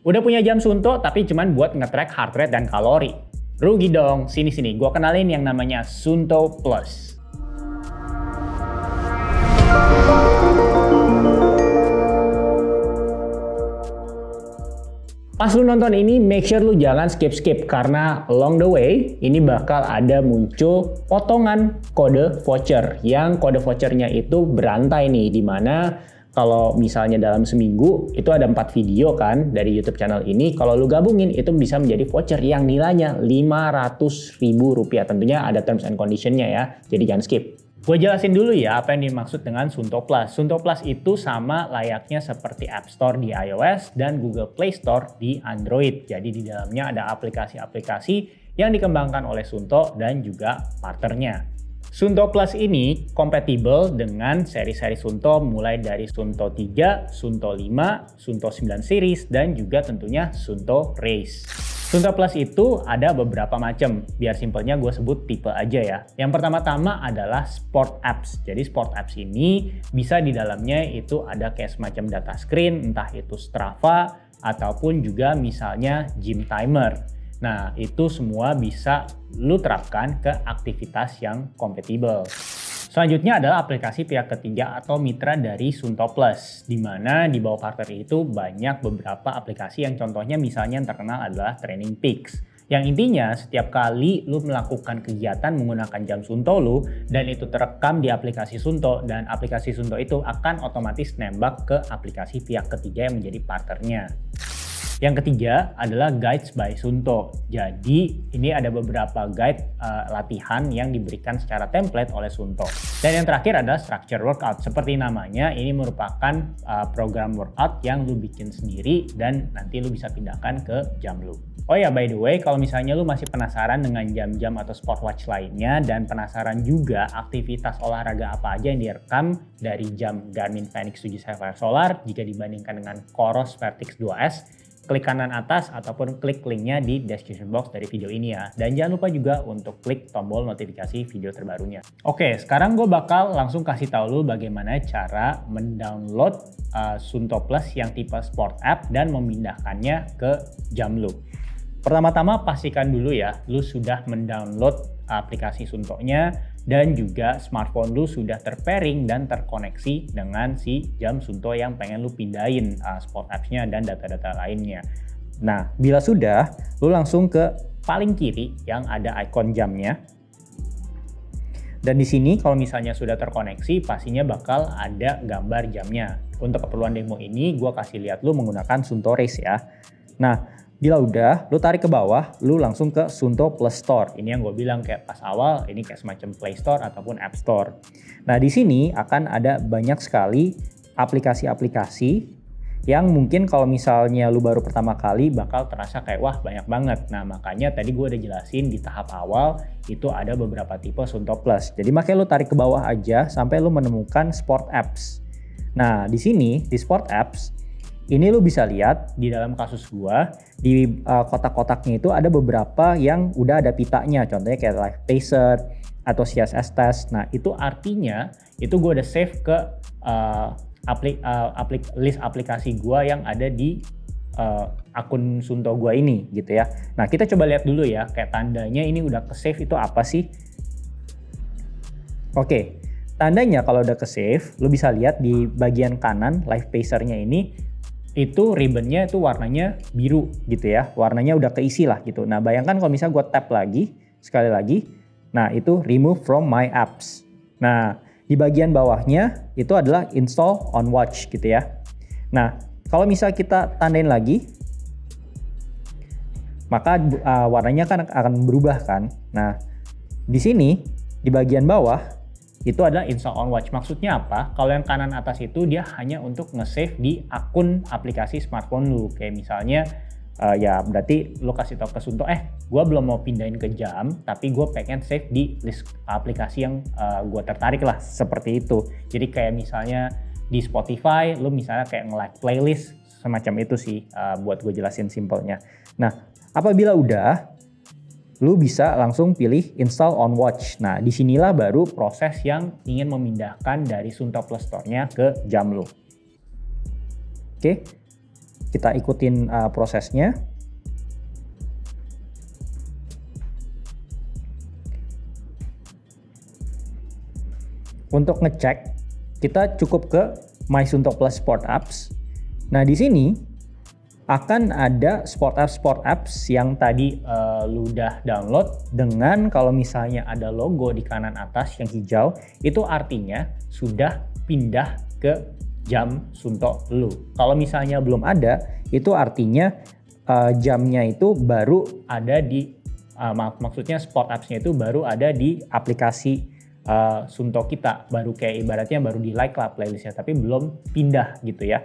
Udah punya jam Suunto tapi cuman buat nge-track heart rate dan kalori. Rugi dong, sini-sini gua kenalin yang namanya Suunto Plus. Pas lu nonton ini, make sure lu jangan skip-skip karena along the way ini bakal ada muncul potongan kode voucher yang kode vouchernya itu berantai nih, dimana kalau misalnya dalam seminggu itu ada 4 video kan dari YouTube channel ini, kalau lu gabungin itu bisa menjadi voucher yang nilainya Rp500.000. Tentunya ada terms and conditionnya ya, jadi jangan skip. Gue jelasin dulu ya apa yang dimaksud dengan Suunto Plus. Suunto Plus itu sama layaknya seperti App Store di iOS dan Google Play Store di Android. Jadi di dalamnya ada aplikasi-aplikasi yang dikembangkan oleh Suunto dan juga partnernya. Suunto Plus ini kompatibel dengan seri-seri Suunto mulai dari Suunto 3, Suunto 5, Suunto 9 series, dan juga tentunya Suunto Race. Suunto Plus itu ada beberapa macam, biar simpelnya gue sebut tipe aja ya. Yang pertama-tama adalah Sport Apps. Jadi Sport Apps ini bisa di dalamnya itu ada kayak semacam data screen, entah itu Strava, ataupun juga misalnya Gym Timer. Nah, itu semua bisa lu terapkan ke aktivitas yang kompatibel. Selanjutnya adalah aplikasi pihak ketiga atau mitra dari Suunto Plus, di mana di bawah partner itu banyak beberapa aplikasi yang contohnya misalnya yang terkenal adalah Training Peaks. Yang intinya setiap kali lu melakukan kegiatan menggunakan jam Suunto lu dan itu terekam di aplikasi Suunto, dan aplikasi Suunto itu akan otomatis nembak ke aplikasi pihak ketiga yang menjadi partnernya. Yang ketiga adalah Guides by Suunto. Jadi ini ada beberapa guide latihan yang diberikan secara template oleh Suunto. Dan yang terakhir adalah Structure Workout. Seperti namanya, ini merupakan program workout yang lu bikin sendiri dan nanti lu bisa pindahkan ke jam lu. Oh ya, by the way, kalau misalnya lu masih penasaran dengan jam-jam atau smartwatch lainnya dan penasaran juga aktivitas olahraga apa aja yang direkam dari jam Garmin Fenix 7 Sapphire Solar jika dibandingkan dengan Coros Vertix 2S, klik kanan atas ataupun klik linknya di description box dari video ini ya. Dan jangan lupa juga untuk klik tombol notifikasi video terbarunya. Oke, sekarang gue bakal langsung kasih tahu lu bagaimana cara mendownload Suunto Plus yang tipe Sport App dan memindahkannya ke jam lu. Pertama-tama pastikan dulu ya, lu sudah mendownload aplikasi Suunto-nya dan juga smartphone lu sudah terpairing dan terkoneksi dengan si jam Suunto yang pengen lu pindahin Sport Apps-nya dan data-data lainnya. Nah, bila sudah, lu langsung ke paling kiri yang ada ikon jamnya. Dan di sini kalau misalnya sudah terkoneksi, pastinya bakal ada gambar jamnya. Untuk keperluan demo ini, gue kasih lihat lu menggunakan Suunto Race ya. Nah, bila udah, lu tarik ke bawah, lu langsung ke Suunto Plus Store. Ini yang gue bilang kayak pas awal, ini kayak semacam Play Store ataupun App Store. Nah, di sini akan ada banyak sekali aplikasi-aplikasi yang mungkin kalau misalnya lu baru pertama kali bakal terasa kayak wah banyak banget. Nah, makanya tadi gue udah jelasin di tahap awal itu ada beberapa tipe Suunto Plus. Jadi makanya lu tarik ke bawah aja sampai lu menemukan Sport Apps. Nah, di sini di Sport Apps ini lu bisa lihat di dalam kasus gua di kotak-kotaknya itu ada beberapa yang udah ada pitanya, contohnya kayak Live Pacer atau CSS Test. Nah, itu artinya itu gua udah save ke list aplikasi gua yang ada di akun Suunto gua ini gitu ya. Nah, kita coba lihat dulu ya kayak tandanya ini udah ke save itu apa sih? Oke, tandanya kalau udah ke save, lu bisa lihat di bagian kanan Live Pacer-nya ini itu ribbonnya itu warnanya biru gitu ya, warnanya udah keisi lah gitu. Nah, bayangkan kalau misalnya gue tap lagi sekali lagi, nah itu remove from my apps. Nah, di bagian bawahnya itu adalah install on watch gitu ya. Nah, kalau misalnya kita tandain lagi, maka warnanya kan akan berubah kan. Nah, di sini di bagian bawah itu adalah install on watch. Maksudnya apa? Kalau yang kanan atas itu dia hanya untuk nge-save di akun aplikasi smartphone lu. Kayak misalnya ya berarti lu kasih tau ke Suunto, gue belum mau pindahin ke jam, tapi gue pengen save di list aplikasi yang gue tertarik lah, seperti itu. Jadi kayak misalnya di Spotify, lu misalnya kayak nge-like playlist, semacam itu sih buat gue jelasin simpelnya. Nah, apabila udah, lu bisa langsung pilih install on watch. Nah, disinilah baru proses yang ingin memindahkan dari Suunto Plus Store-nya ke jam lu. Oke. Kita ikutin prosesnya. Untuk ngecek, kita cukup ke My Suunto Plus Sport Apps. Nah, di sini akan ada sport apps yang tadi lu udah download dengan kalau misalnya ada logo di kanan atas yang hijau, itu artinya sudah pindah ke jam Suunto lu. Kalau misalnya belum ada, itu artinya jamnya itu baru ada di maksudnya sport apps-nya itu baru ada di aplikasi Suunto kita, baru kayak ibaratnya baru di like lah playlistnya, tapi belum pindah gitu ya.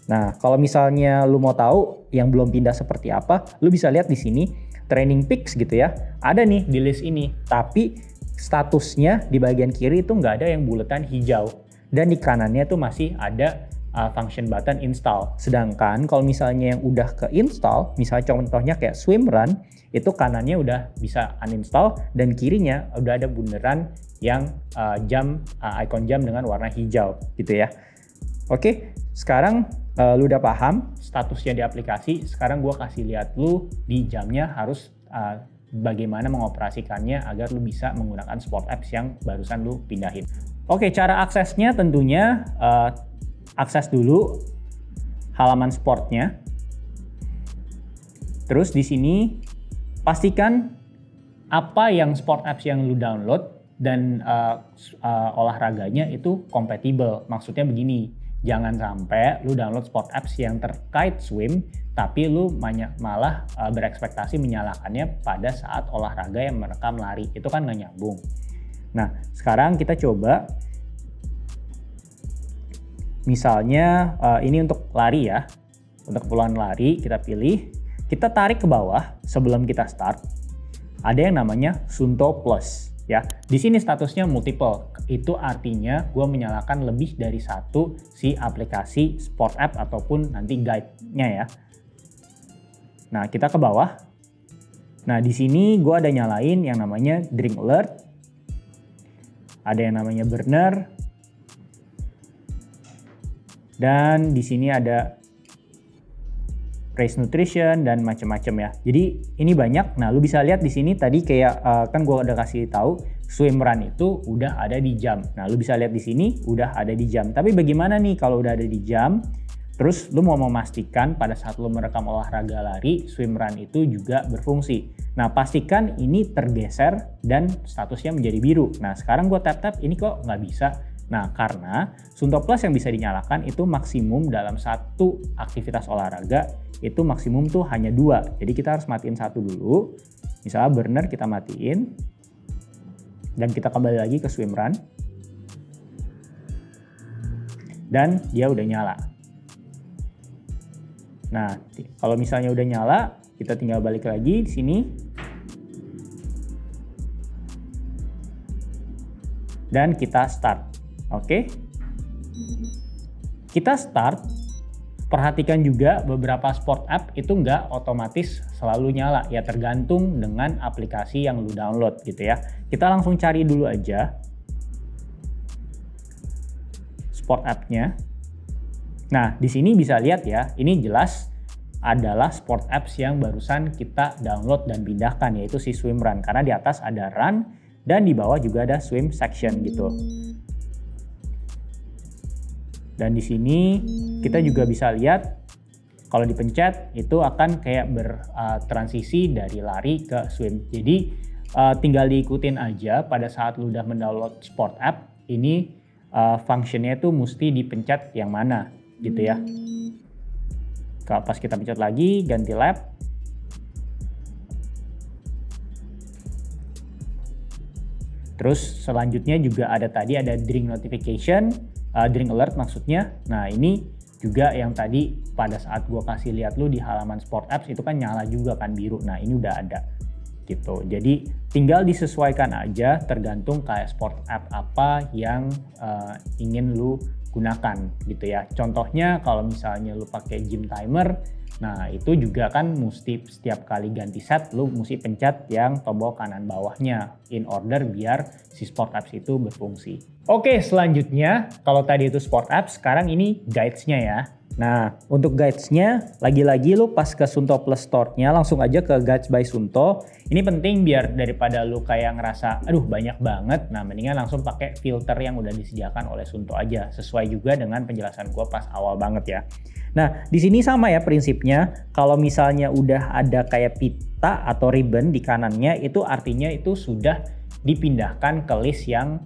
Nah, kalau misalnya lu mau tahu yang belum pindah seperti apa, lu bisa lihat di sini Training Peaks gitu ya. Ada nih di list ini, tapi statusnya di bagian kiri itu nggak ada yang buletan hijau. Dan di kanannya tuh masih ada function button install. Sedangkan kalau misalnya yang udah ke install, misalnya contohnya kayak Swim Run, itu kanannya udah bisa uninstall dan kirinya udah ada bundaran yang icon jam dengan warna hijau gitu ya. Oke, sekarang lu udah paham statusnya di aplikasi. Sekarang gue kasih lihat lu di jamnya harus bagaimana mengoperasikannya agar lu bisa menggunakan sport apps yang barusan lu pindahin. Oke, cara aksesnya tentunya akses dulu halaman sportnya. Terus di sini pastikan apa yang sport apps yang lu download dan olahraganya itu kompatibel. Maksudnya begini. Jangan sampai lu download sport apps yang terkait swim, tapi lu malah berekspektasi menyalakannya pada saat olahraga yang merekam lari. Itu kan nggak nyambung. Nah, sekarang kita coba. Misalnya ini untuk lari ya. Untuk keperluan lari kita pilih. Kita tarik ke bawah sebelum kita start. Ada yang namanya Suunto Plus. Ya, di sini statusnya multiple. Itu artinya gue menyalakan lebih dari satu si aplikasi sport app ataupun nanti guide-nya ya. Nah, kita ke bawah. Nah, di sini gue ada nyalain yang namanya Drink Alert. Ada yang namanya Burner. Dan di sini ada Race Nutrition dan macam-macam ya. Jadi ini banyak. Nah, lu bisa lihat di sini tadi kayak kan gue udah kasih tahu Swim Run itu udah ada di jam. Nah, lu bisa lihat di sini udah ada di jam. Tapi bagaimana nih kalau udah ada di jam? Terus lu mau memastikan pada saat lu merekam olahraga lari, Swim Run itu juga berfungsi. Nah, pastikan ini tergeser dan statusnya menjadi biru. Nah, sekarang gue tap-tap ini kok nggak bisa. Nah, karena Suunto Plus yang bisa dinyalakan itu maksimum dalam satu aktivitas olahraga itu maksimum tuh hanya 2. Jadi kita harus matiin satu dulu. Misalnya burner kita matiin. Dan kita kembali lagi ke Swim Run. Dan dia udah nyala. Nah, kalau misalnya udah nyala, kita tinggal balik lagi di sini. Dan kita start. Oke, kita start. Perhatikan juga beberapa sport app itu nggak otomatis selalu nyala. Ya tergantung dengan aplikasi yang lu download gitu ya. Kita langsung cari dulu aja sport app-nya. Nah, di sini bisa lihat ya, ini jelas adalah sport apps yang barusan kita download dan pindahkan, yaitu si Swim Run. Karena di atas ada Run dan di bawah juga ada Swim section gitu. Dan di sini kita juga bisa lihat kalau dipencet itu akan kayak bertransisi dari lari ke swim. Jadi tinggal diikutin aja pada saat lu udah mendownload sport app ini functionnya itu mesti dipencet yang mana gitu ya. Kalau pas kita pencet lagi ganti lap. Terus selanjutnya juga ada tadi ada drink notification. Drink alert maksudnya. Nah, ini juga yang tadi pada saat gue kasih lihat lu di halaman sport apps itu kan nyala juga kan biru. Nah, ini udah ada gitu. Jadi tinggal disesuaikan aja tergantung kayak sport app apa yang ingin lu gunakan gitu ya. Contohnya kalau misalnya lu pakai gym timer, nah itu juga kan mesti setiap kali ganti set lu mesti pencet yang tombol kanan bawahnya in order biar si sport apps itu berfungsi. Oke, selanjutnya kalau tadi itu sport apps, sekarang ini guides-nya ya. Nah, untuk guides-nya, lagi-lagi lu pas ke Suunto Plus Store-nya langsung aja ke Guides by Suunto. Ini penting biar daripada lu kayak ngerasa, aduh banyak banget. Nah, mendingan langsung pakai filter yang udah disediakan oleh Suunto aja. Sesuai juga dengan penjelasan gua pas awal banget ya. Nah, di sini sama ya prinsipnya. Kalau misalnya udah ada kayak pita atau ribbon di kanannya, itu artinya itu sudah dipindahkan ke list yang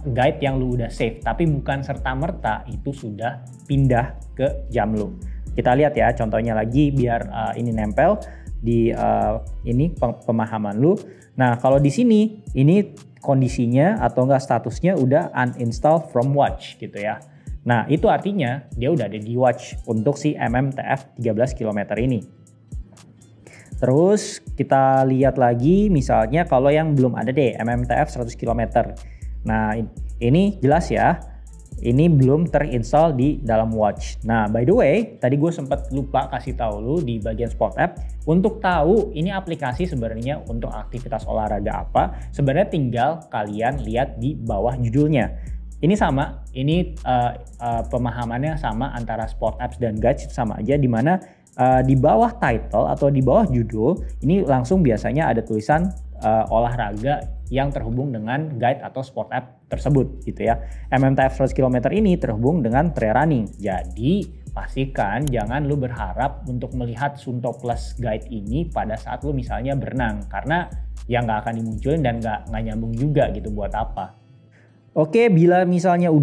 guide yang lu udah save, tapi bukan serta-merta itu sudah pindah ke jam lu. Kita lihat ya contohnya lagi biar ini nempel di ini pemahaman lu. Nah, kalau di sini ini kondisinya atau enggak statusnya udah uninstall from watch gitu ya. Nah, itu artinya dia udah ada di watch untuk si MMTF 13 km ini. Terus kita lihat lagi misalnya kalau yang belum ada deh MMTF 100 km. Nah, ini jelas ya, ini belum terinstall di dalam watch. Nah, by the way, tadi gue sempat lupa kasih tahu lu di bagian Sport App. Untuk tahu ini aplikasi sebenarnya untuk aktivitas olahraga apa, sebenarnya tinggal kalian lihat di bawah judulnya. Ini sama, ini pemahamannya sama antara Sport Apps dan Guides sama aja, di mana di bawah title atau di bawah judul ini langsung biasanya ada tulisan olahraga yang terhubung dengan guide atau sport app tersebut gitu ya. MMTF 100 km ini terhubung dengan trail running. Jadi pastikan jangan lu berharap untuk melihat Suunto Plus Guide ini pada saat lu misalnya berenang, karena yang nggak akan dimunculin dan nggak nyambung juga gitu buat apa. Oke, bila misalnya lu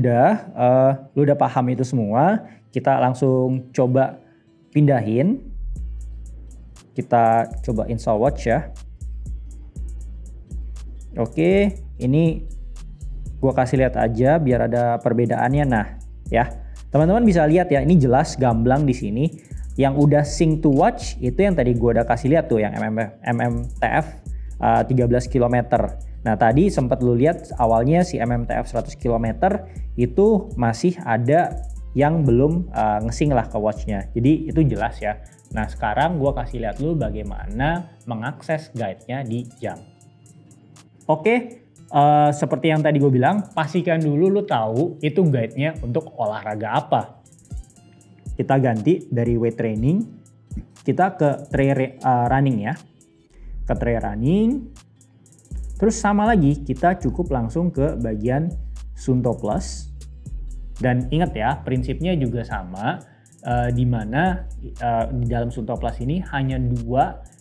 udah paham itu semua, kita langsung coba pindahin. Kita coba install watch ya. Oke, ini gua kasih lihat aja biar ada perbedaannya. Nah, ya. Teman-teman bisa lihat ya, ini jelas gamblang di sini. Yang udah sync to watch itu yang tadi gua udah kasih lihat tuh yang MMTF 13 km. Nah, tadi sempat lu lihat awalnya si MMTF 100 km itu masih ada yang belum nge-sync lah ke watch-nya. Jadi itu jelas ya. Nah, sekarang gua kasih lihat lu bagaimana mengakses guide-nya di jam. Oke, seperti yang tadi gue bilang, pastikan dulu lu tahu itu guide-nya untuk olahraga apa. Kita ganti dari weight training, kita ke trail running ya. Ke trail running, terus sama lagi kita cukup langsung ke bagian Suunto Plus. Dan ingat ya, prinsipnya juga sama, di mana di dalam Suunto Plus ini hanya 2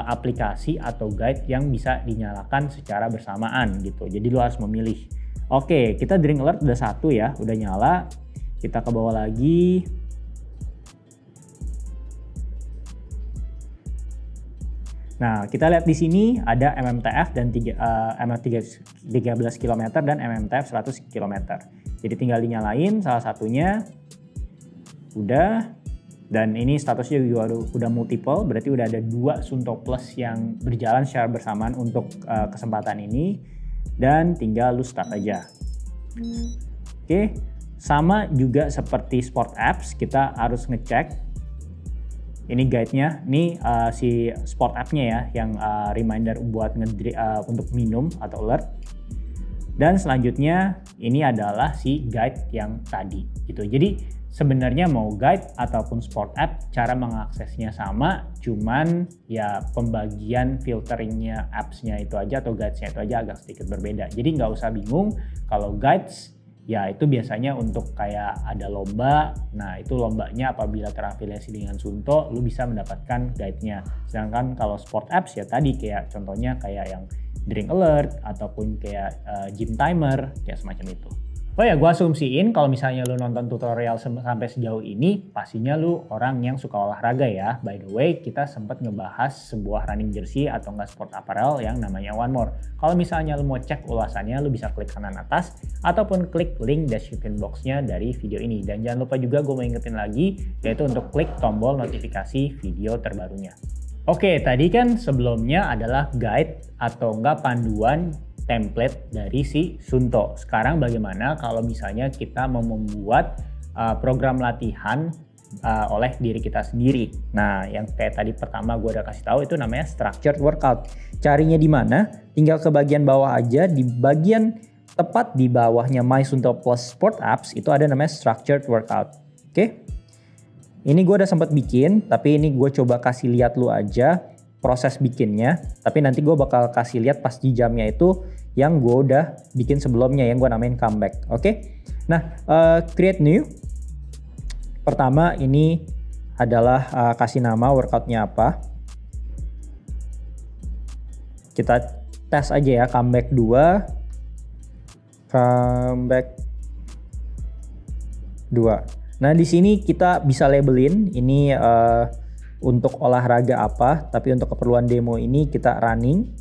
aplikasi atau guide yang bisa dinyalakan secara bersamaan gitu. Jadi lo harus memilih. Oke, kita drink alert udah 1 ya, udah nyala. Kita ke bawah lagi. Nah, kita lihat di sini ada MMTF dan MMTF 13 km dan MMTF 100 km. Jadi tinggal dinyalain salah satunya. Udah. Dan ini statusnya juga udah multiple, berarti udah ada 2 Suunto Plus yang berjalan secara bersamaan untuk kesempatan ini. Dan tinggal lu start aja. Oke, sama juga seperti Sport Apps, kita harus ngecek. Ini guide-nya, ini si Sport App-nya ya, yang reminder buat untuk minum atau alert. Dan selanjutnya ini adalah si guide yang tadi gitu. Jadi sebenarnya mau guide ataupun sport app, cara mengaksesnya sama, cuman ya pembagian filteringnya apps-nya itu aja atau guides-nya itu aja agak sedikit berbeda. Jadi nggak usah bingung, kalau guides ya itu biasanya untuk kayak ada lomba, nah itu lombanya apabila terafiliasi dengan Suunto, lu bisa mendapatkan guide-nya. Sedangkan kalau sport apps ya tadi kayak contohnya kayak yang drink alert ataupun kayak gym timer, kayak semacam itu. Oh ya, gue asumsiin kalau misalnya lu nonton tutorial sampai sejauh ini, pastinya lu orang yang suka olahraga ya. By the way, kita sempat ngebahas sebuah running jersey atau enggak sport apparel yang namanya One More. Kalau misalnya lu mau cek ulasannya, lu bisa klik kanan atas ataupun klik link description box-nya dari video ini. Dan jangan lupa juga gue mau ingetin lagi, yaitu untuk klik tombol notifikasi video terbarunya. Oke, tadi kan sebelumnya adalah guide atau enggak panduan template dari si Suunto. Sekarang bagaimana kalau misalnya kita mau membuat program latihan oleh diri kita sendiri. Nah, yang kayak tadi pertama gue udah kasih tahu itu namanya structured workout. Carinya di mana? Tinggal ke bagian bawah aja, di bagian tepat di bawahnya My Suunto Plus Sport Apps itu ada namanya structured workout. Oke. Ini gue udah sempat bikin, tapi ini gue coba kasih lihat lu aja proses bikinnya. Tapi nanti gue bakal kasih lihat pas di jamnya itu yang gue udah bikin sebelumnya, yang gue namain comeback. Oke. Nah, create new. Pertama ini adalah kasih nama workoutnya apa. Kita tes aja ya, comeback 2. Comeback 2. Nah, di sini kita bisa labelin ini untuk olahraga apa, tapi untuk keperluan demo ini kita running.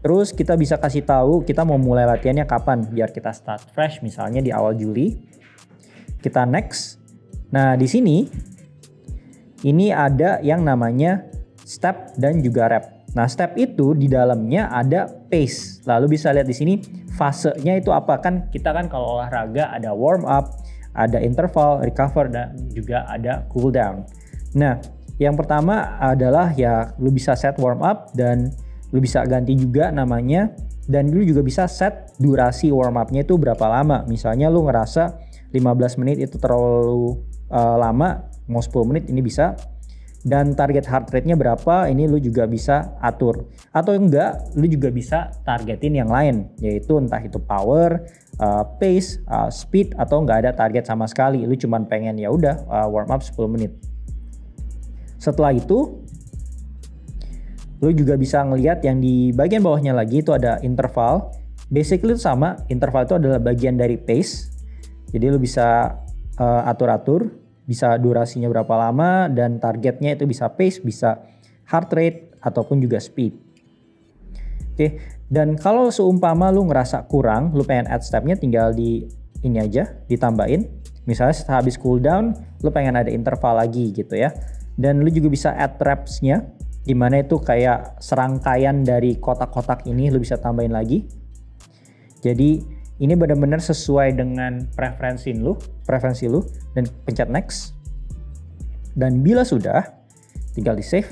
Terus kita bisa kasih tahu kita mau mulai latihannya kapan, biar kita start fresh misalnya di awal Juli. Kita next. Nah, di sini ini ada yang namanya step dan juga rep. Nah, step itu di dalamnya ada pace. Lalu bisa lihat di sini fasenya itu apa, kan kita kan kalau olahraga ada warm up, ada interval, recover, dan juga ada cool down. Nah, yang pertama adalah ya lu bisa set warm up dan lu bisa ganti juga namanya, dan lu juga bisa set durasi warm up-nya itu berapa lama. Misalnya lu ngerasa 15 menit itu terlalu lama, mau 10 menit ini bisa. Dan target heart rate-nya berapa, ini lu juga bisa atur. Atau enggak, lu juga bisa targetin yang lain, yaitu entah itu power, pace, speed, atau enggak ada target sama sekali. Lu cuman pengen ya udah warm up 10 menit. Setelah itu, lu juga bisa ngelihat yang di bagian bawahnya lagi itu ada interval. Basically itu sama, interval itu adalah bagian dari pace. Jadi lu bisa atur-atur. Bisa durasinya berapa lama, dan targetnya itu bisa pace, bisa heart rate, ataupun juga speed. Oke, dan kalau seumpama lu ngerasa kurang, lu pengen add stepnya, tinggal di ini aja, ditambahin. Misalnya setelah habis cool down, lu pengen ada interval lagi gitu ya. Dan lu juga bisa add reps-nya, dimana itu kayak serangkaian dari kotak-kotak ini lu bisa tambahin lagi. Jadi ini benar-benar sesuai dengan preferensi lu, dan pencet next. Dan bila sudah, tinggal di save.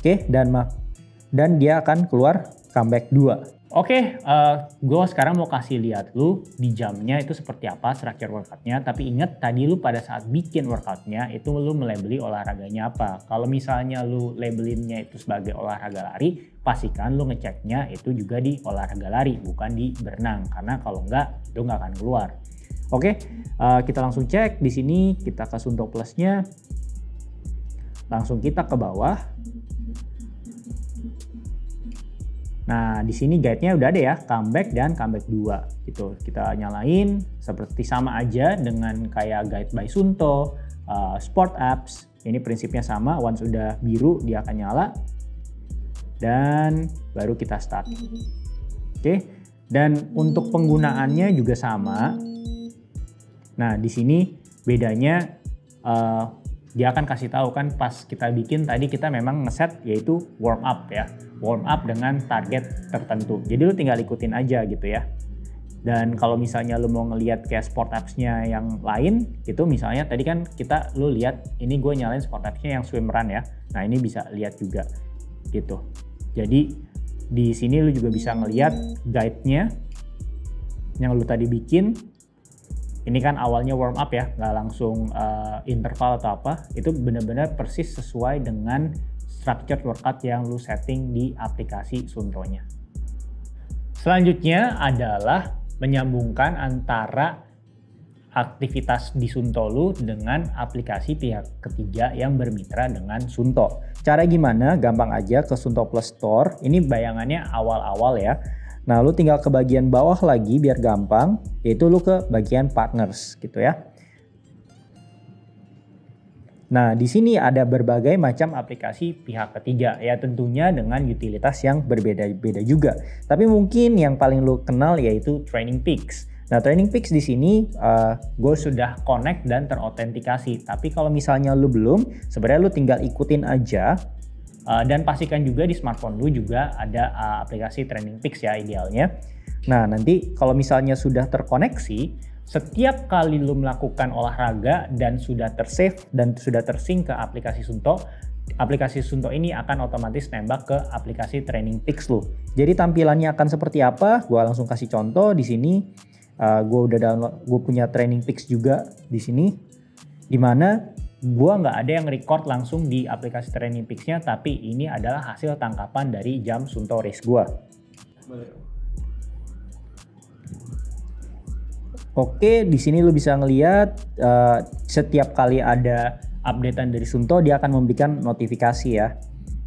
Oke, dan dia akan keluar comeback 2. Oke, gue sekarang mau kasih lihat lu di jamnya itu seperti apa structure workoutnya. Tapi ingat tadi lu pada saat bikin workoutnya itu lu melabeli olahraganya apa. Kalau misalnya lu labelinnya itu sebagai olahraga lari, pastikan lu ngeceknya itu juga di olahraga lari, bukan di berenang. Karena kalau enggak, itu nggak akan keluar. Oke, kita langsung cek. Di sini kita ke Suunto Plus-nya. Langsung kita ke bawah. Nah, di sini guide-nya udah ada ya, comeback dan comeback 2 gitu. Kita nyalain seperti sama aja dengan kayak guide by Suunto, sport apps. Ini prinsipnya sama, once udah biru dia akan nyala. Dan baru kita start. Oke. Dan untuk penggunaannya juga sama. Nah, di sini bedanya dia akan kasih tahu kan pas kita bikin tadi kita memang ngeset yaitu warm up ya. Warm up dengan target tertentu. Jadi lu tinggal ikutin aja gitu ya. Dan kalau misalnya lu mau ngelihat kayak sport apps-nya yang lain gitu, misalnya tadi kan lu lihat ini gue nyalain sport apps-nya yang swim run ya. Nah, ini bisa lihat juga gitu. Jadi di sini lu juga bisa ngelihat guide-nya yang lu tadi bikin. Ini kan awalnya warm up ya, nggak langsung interval atau apa. Itu benar-benar persis sesuai dengan structured workout yang lu setting di aplikasi Suunto-nya. Selanjutnya adalah menyambungkan antara aktivitas di Suunto lu dengan aplikasi pihak ketiga yang bermitra dengan Suunto. Cara gimana? Gampang aja, ke Suunto Plus Store. Ini bayangannya awal-awal ya. Nah, lu tinggal ke bagian bawah lagi biar gampang, yaitu lu ke bagian partners gitu ya. Nah, di sini ada berbagai macam aplikasi pihak ketiga ya, tentunya dengan utilitas yang berbeda-beda juga. Tapi mungkin yang paling lu kenal yaitu Training Peaks. Nah, Training Peaks di sini gue sudah connect dan terautentikasi. Tapi kalau misalnya lu belum, sebenarnya lu tinggal ikutin aja. Dan pastikan juga di smartphone lu juga ada aplikasi Training Peaks ya idealnya. Nah, nanti kalau misalnya sudah terkoneksi, setiap kali lu melakukan olahraga dan sudah tersave dan sudah tersync ke aplikasi Suunto ini akan otomatis nembak ke aplikasi Training Peaks lu. Jadi tampilannya akan seperti apa? Gua langsung kasih contoh di sini. gue udah download, gue punya Training Peaks juga di sini, dimana gue nggak ada yang record langsung di aplikasi Training Peaks-nya, tapi ini adalah hasil tangkapan dari jam Suunto race gue. Oke, di sini lu bisa ngelihat setiap kali ada updatean dari Suunto dia akan memberikan notifikasi ya.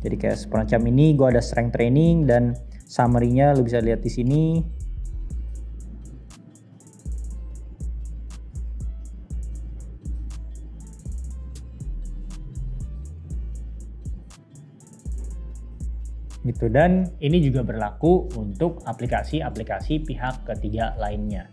Jadi kayak semacam ini, gue ada strength training dan summary-nya lu bisa lihat di sini. Gitu, dan ini juga berlaku untuk aplikasi-aplikasi pihak ketiga lainnya.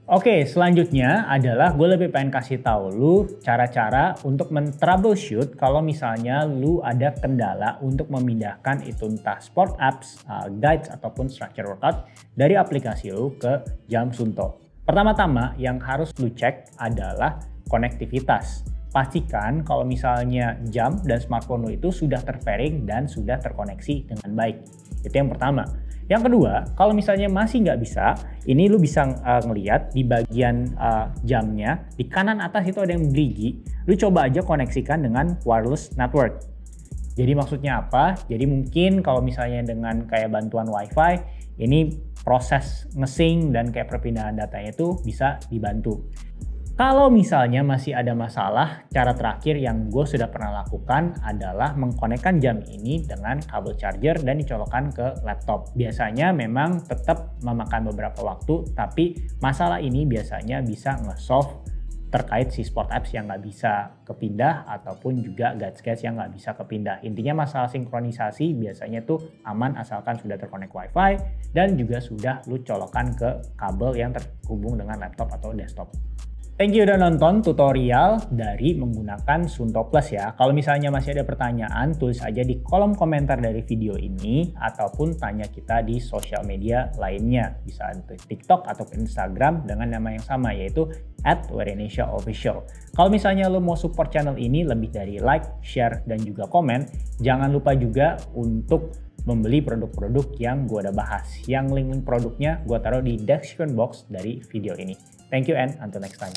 Oke, selanjutnya adalah gue lebih pengen kasih tahu lu cara-cara untuk men-troubleshoot kalau misalnya lu ada kendala untuk memindahkan itu entah sport apps, guides ataupun structure workout dari aplikasi lu ke jam Suunto. Pertama-tama yang harus lu cek adalah konektivitas. Pastikan kalau misalnya jam dan smartphone lo itu sudah terpairing dan sudah terkoneksi dengan baik. Itu yang pertama. Yang kedua, kalau misalnya masih nggak bisa, ini lu bisa ngelihat di bagian jamnya, di kanan atas itu ada yang gerigi. Lu coba aja koneksikan dengan wireless network. Jadi maksudnya apa? Jadi mungkin kalau misalnya dengan kayak bantuan WiFi, ini proses nge-sync dan kayak perpindahan datanya itu bisa dibantu. Kalau misalnya masih ada masalah, cara terakhir yang gue sudah pernah lakukan adalah mengkonekkan jam ini dengan kabel charger dan dicolokkan ke laptop. Biasanya memang tetap memakan beberapa waktu, tapi masalah ini biasanya bisa nge-solve terkait si sport apps yang nggak bisa kepindah ataupun juga guides yang nggak bisa kepindah. Intinya masalah sinkronisasi biasanya tuh aman asalkan sudah terkonek WiFi dan juga sudah lu colokkan ke kabel yang terhubung dengan laptop atau desktop. Thank you udah nonton tutorial dari menggunakan Suunto Plus ya. Kalau misalnya masih ada pertanyaan, tulis aja di kolom komentar dari video ini ataupun tanya kita di sosial media lainnya. Bisa di TikTok ataupun Instagram dengan nama yang sama yaitu @WearIndonesiaOfficial. Kalau misalnya lo mau support channel ini lebih dari like, share, dan juga komen, jangan lupa juga untuk membeli produk-produk yang gue udah bahas. Yang link-link produknya gue taruh di description box dari video ini. Thank you and until next time.